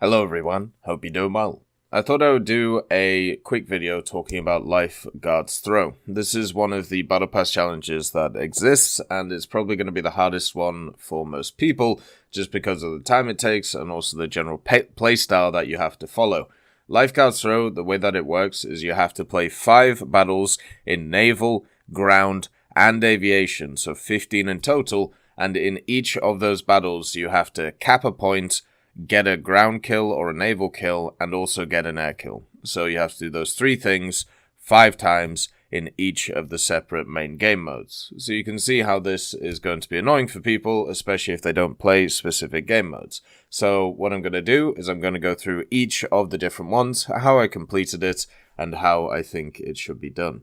Hello everyone, hope you're doing well. I thought I would do a quick video talking about Lifeguard's Throw. This is one of the Battle Pass challenges that exists, and it's probably going to be the hardest one for most people, just because of the time it takes and also the general playstyle that you have to follow. Lifeguard's Throw, the way that it works is you have to play 5 battles in Naval, Ground, and Aviation, so 15 in total, and in each of those battles you have to cap a point, get a ground kill or a naval kill, and also get an air kill. So you have to do those 3 things 5 times in each of the separate main game modes. So you can see how this is going to be annoying for people, especially if they don't play specific game modes. So what I'm going to do is I'm going to go through each of the different ones, how I completed it, and how I think it should be done.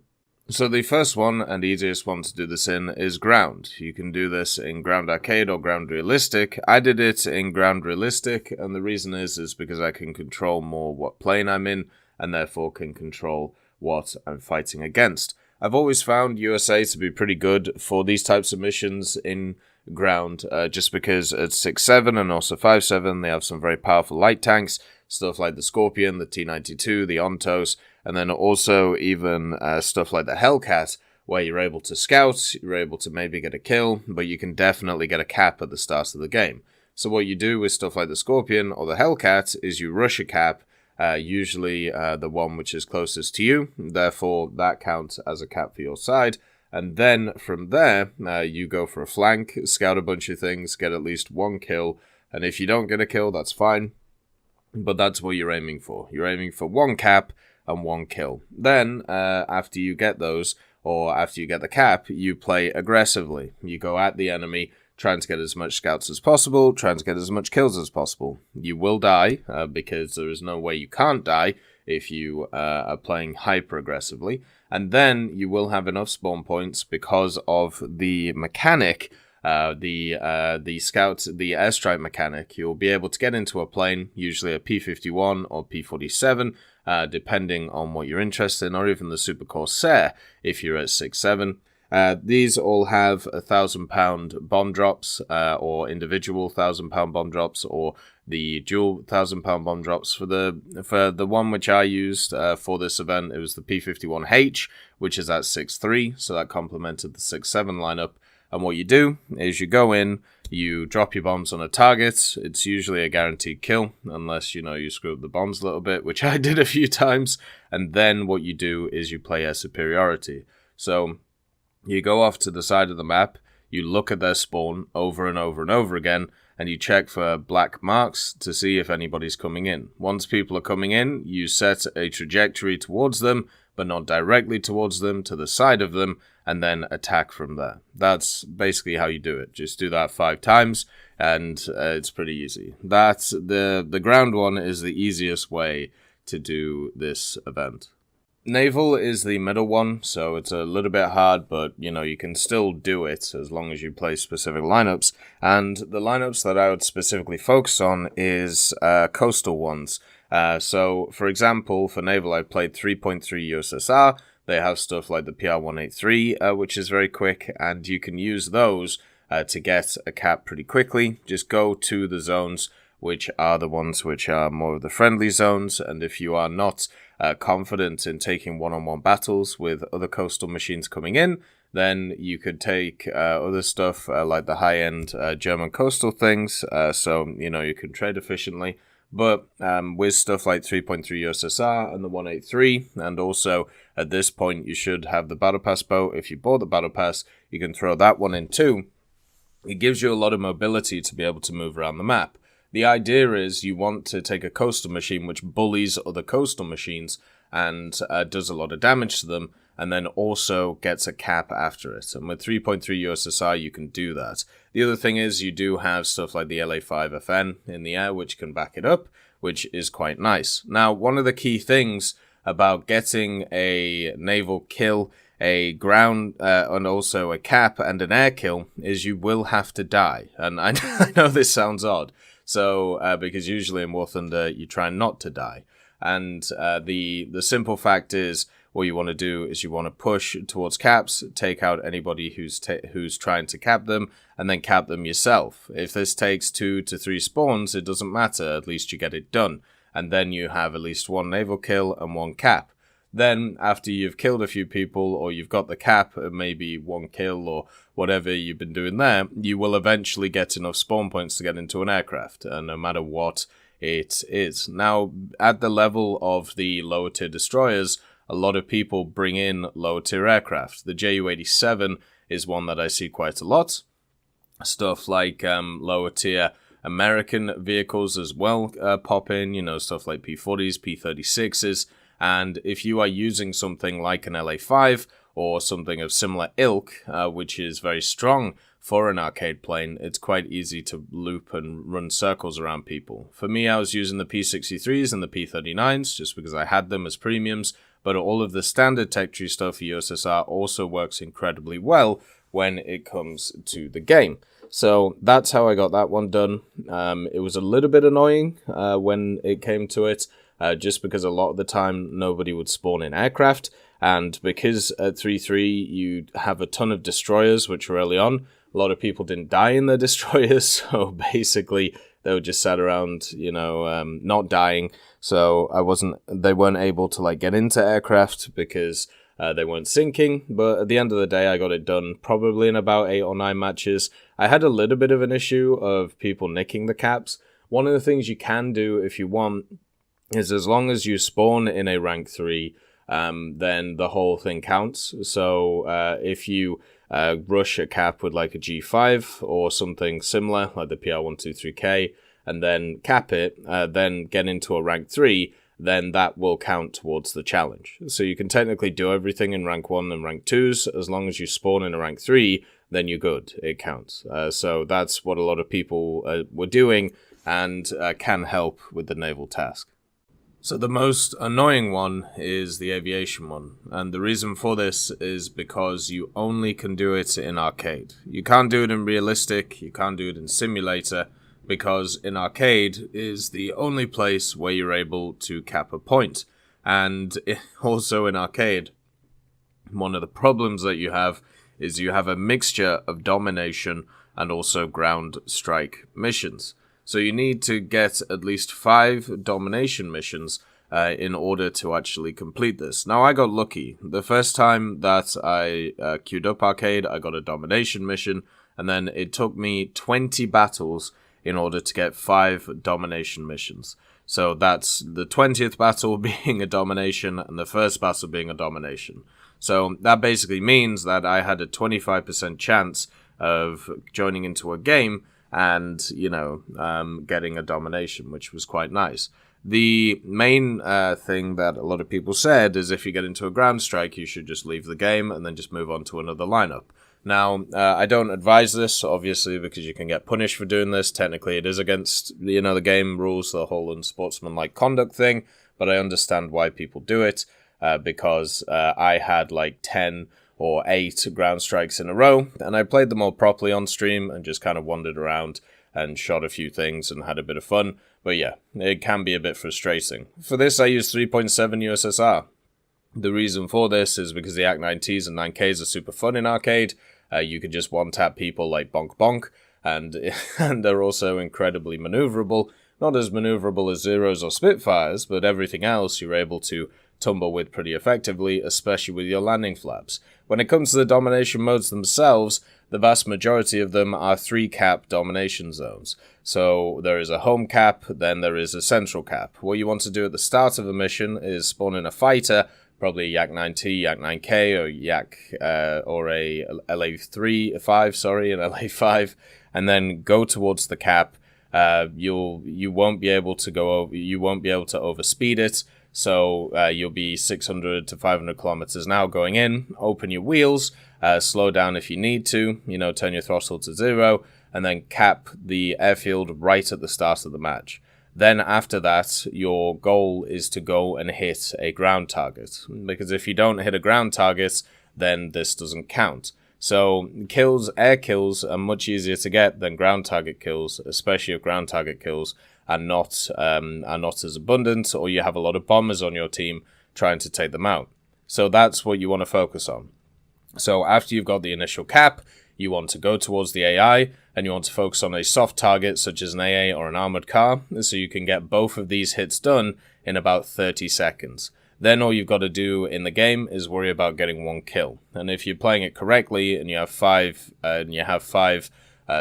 So the first one and easiest one to do this in is Ground. You can do this in Ground Arcade or Ground Realistic. I did it in Ground Realistic, and the reason is because I can control more what plane I'm in, and therefore can control what I'm fighting against. I've always found USA to be pretty good for these types of missions in Ground, just because at 6.7 and also 5.7 they have some very powerful light tanks, stuff like the Scorpion, the T-92, the Ontos, and then also even stuff like the Hellcat, where you're able to scout, you're able to maybe get a kill, but you can definitely get a cap at the start of the game. So what you do with stuff like the Scorpion or the Hellcat is you rush a cap, usually the one which is closest to you, therefore that counts as a cap for your side. And then from there, you go for a flank, scout a bunch of things, get at least 1 kill, and if you don't get a kill, that's fine, but that's what you're aiming for. You're aiming for 1 cap and 1 kill. Then, after you get those, or after you get the cap, you play aggressively. You go at the enemy, trying to get as much scouts as possible, trying to get as much kills as possible. You will die, because there is no way you can't die if you are playing hyper-aggressively. And then you will have enough spawn points because of the mechanic, the airstrike mechanic. You'll be able to get into a plane, usually a P-51 or P-47, depending on what you're interested in, or even the Super Corsair if you're at 6.7. These all have £1,000 bomb drops, or individual £1,000 bomb drops, or the dual £1,000 bomb drops. For the one which I used for this event, it was the P-51H, which is at 6.3, so that complemented the 6.7 lineup. And what you do is you go in, you drop your bombs on a target. It's usually a guaranteed kill, unless, you screw up the bombs a little bit, which I did a few times. And then what you do is you play air superiority. So you go off to the side of the map, you look at their spawn over and over and over again, and you check for black marks to see if anybody's coming in. Once people are coming in, you set a trajectory towards them, but not directly towards them, to the side of them, and then attack from there. That's basically how you do it. Just do that 5 times, and it's pretty easy. That's the ground one is the easiest way to do this event. Naval is the middle one, so it's a little bit hard, but you can still do it as long as you play specific lineups. And the lineups that I would specifically focus on is coastal ones. So, for example, for Naval, I played 3.3 USSR. They have stuff like the PR-183, which is very quick, and you can use those to get a cap pretty quickly. Just go to the zones, which are the ones which are more of the friendly zones, and if you are not confident in taking one-on-one battles with other coastal machines coming in, then you could take other stuff like the high-end German coastal things, so you can trade efficiently. But with stuff like 3.3 USSR and the 183, and also at this point you should have the Battle Pass boat. If you bought the Battle Pass, you can throw that one in too. It gives you a lot of mobility to be able to move around the map. The idea is you want to take a coastal machine which bullies other coastal machines and does a lot of damage to them, and then also gets a cap after it. And with 3.3 USSR, you can do that. The other thing is you do have stuff like the LA-5FN in the air, which can back it up, which is quite nice. Now, one of the key things about getting a naval kill, a ground, and also a cap and an air kill is you will have to die. And I know this sounds odd, so because usually in War Thunder, you try not to die. And the simple fact is, what you want to do is you want to push towards caps, take out anybody who's trying to cap them, and then cap them yourself. If this takes 2 to 3 spawns, it doesn't matter, at least you get it done. And then you have at least 1 naval kill and 1 cap. Then, after you've killed a few people, or you've got the cap, and maybe 1 kill, or whatever you've been doing there, you will eventually get enough spawn points to get into an aircraft, no matter what it is. Now, at the level of the lower tier destroyers, a lot of people bring in lower tier aircraft. The Ju-87 is one that I see quite a lot. Stuff like lower tier American vehicles as well pop in, you know, stuff like P-40s, P-36s. And if you are using something like an LA-5 or something of similar ilk, which is very strong for an arcade plane, it's quite easy to loop and run circles around people. For me, I was using the P-63s and the P-39s just because I had them as premiums, but all of the standard tech tree stuff for USSR also works incredibly well when it comes to the game. So that's how I got that one done. It was a little bit annoying when it came to it. Just because a lot of the time nobody would spawn in aircraft, and because at 3-3 you have a ton of destroyers, which were early on, a lot of people didn't die in their destroyers, so basically they were just sat around, you know, not dying. So they weren't able to like get into aircraft because they weren't sinking. But at the end of the day, I got it done probably in about 8 or 9 matches. I had a little bit of an issue of people nicking the caps. One of the things you can do if you want is as long as you spawn in a rank 3, then the whole thing counts. So if you rush a cap with like a G5 or something similar, like the PR123K, and then cap it, then get into a rank 3, then that will count towards the challenge. So you can technically do everything in rank 1 and rank 2s, as long as you spawn in a rank 3, then you're good, it counts. So that's what a lot of people were doing, and can help with the naval task. So the most annoying one is the aviation one, and the reason for this is because you only can do it in arcade. You can't do it in realistic, you can't do it in simulator, because in arcade is the only place where you're able to cap a point. And also in arcade, one of the problems that you have is you have a mixture of domination and also ground strike missions. So you need to get at least 5 domination missions in order to actually complete this. Now, I got lucky. The first time that I queued up arcade, I got a domination mission, and then it took me 20 battles in order to get 5 domination missions. So that's the 20th battle being a domination, and the first battle being a domination. So that basically means that I had a 25% chance of joining into a game and, you know, getting a domination, which was quite nice. The main thing that a lot of people said is if you get into a ground strike, you should just leave the game and then just move on to another lineup. Now, I don't advise this, obviously, because you can get punished for doing this. Technically, it is against, you know, the game rules, the whole unsportsmanlike conduct thing, but I understand why people do it, because I had like 10 or 8 ground strikes in a row, and I played them all properly on stream and just kind of wandered around and shot a few things and had a bit of fun. But yeah, it can be a bit frustrating. For this, I used 3.7 USSR. The reason for this is because the Yak-9Ts and 9Ks are super fun in arcade. You can just one-tap people like bonk bonk, and they're also incredibly maneuverable. Not as maneuverable as Zeros or Spitfires, but everything else you're able to tumble with pretty effectively, especially with your landing flaps. When it comes to the domination modes themselves, the vast majority of them are 3-cap domination zones. So there is a home cap, then there is a central cap. What you want to do at the start of a mission is spawn in a fighter, probably a Yak-9T, Yak-9K, or Yak, or a LA-5, an LA-5, and then go towards the cap. You won't be able to overspeed it. So you'll be 600 to 500 kilometers an hour going in, open your wheels, slow down if you need to, you know, turn your throttle to 0, and then cap the airfield right at the start of the match. Then after that, your goal is to go and hit a ground target, because if you don't hit a ground target, then this doesn't count. So air kills are much easier to get than ground target kills, especially if ground target kills are not as abundant, or you have a lot of bombers on your team trying to take them out. So that's what you want to focus on. So after you've got the initial cap, you want to go towards the AI, and you want to focus on a soft target such as an AA or an armored car, so you can get both of these hits done in about 30 seconds. Then all you've got to do in the game is worry about getting one kill. And if you're playing it correctly and you have five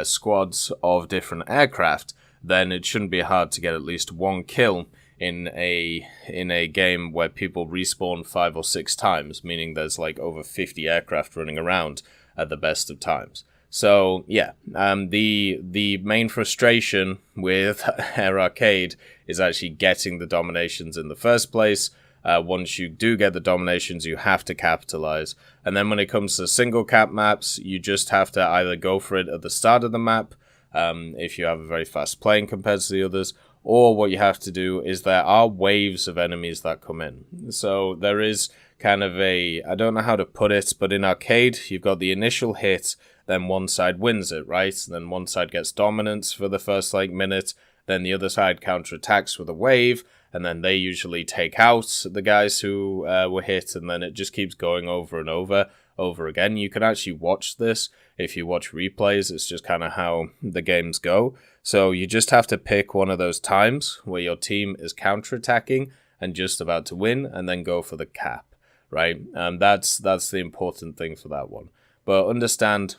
squads of different aircraft, then it shouldn't be hard to get at least one kill in a game where people respawn 5 or 6 times, meaning there's like over 50 aircraft running around at the best of times. So yeah, the main frustration with Air Arcade is actually getting the dominations in the first place. Once you do get the dominations, you have to capitalize. And then when it comes to single cap maps, you just have to either go for it at the start of the map, if you have a very fast plane compared to the others, or what you have to do is there are waves of enemies that come in. So there is kind of I don't know how to put it, but in Arcade, you've got the initial hit, then one side wins it, right? Then one side gets dominance for the first minute, then the other side counterattacks with a wave, and then they usually take out the guys who were hit, and then it just keeps going over and over again. You can actually watch this if you watch replays. It's just kind of how the games go. So you just have to pick one of those times where your team is counterattacking and just about to win, and then go for the cap, right? That's the important thing for that one. But understand,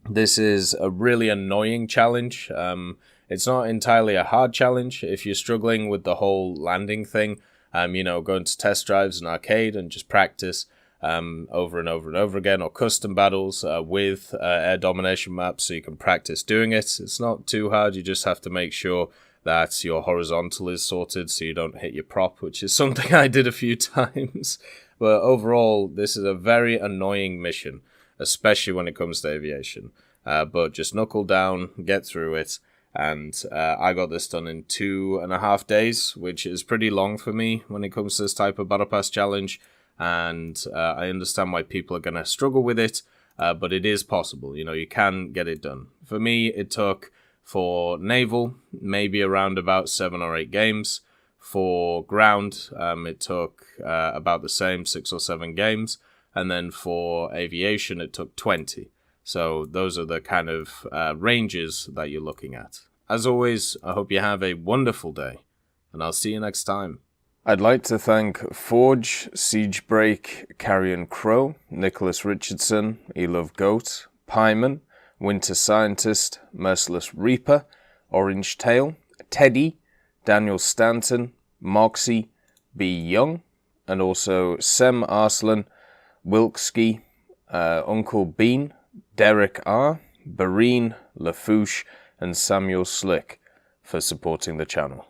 this is a really annoying challenge. It's not entirely a hard challenge. If you're struggling with the whole landing thing, going to test drives and Arcade and just practice over and over and over again, or custom battles with air domination maps, so you can practice doing it. It's not too hard. You just have to make sure that your horizontal is sorted so you don't hit your prop, which is something I did a few times. But overall, this is a very annoying mission, especially when it comes to aviation. But just knuckle down, get through it. And I got this done in 2.5 days, which is pretty long for me when it comes to this type of Battle Pass challenge. And I understand why people are going to struggle with it, but it is possible. You can get it done. For me, it took, for Naval, maybe around about 7 or 8 games. For Ground, it took about the same, 6 or 7 games. And then for Aviation, it took 20. So those are the kind of ranges that you're looking at. As always, I hope you have a wonderful day, and I'll see you next time. I'd like to thank Forge, Siegebreak, Carrion Crow, Nicholas Richardson, Elove Goat, Pyman, Winter Scientist, Merciless Reaper, Orange Tail, Teddy, Daniel Stanton, Moxie, B. Young, and also Sem Arslan, Wilkski, Uncle Bean, Derek R., Bareen, Lafouche, and Samuel Slick for supporting the channel.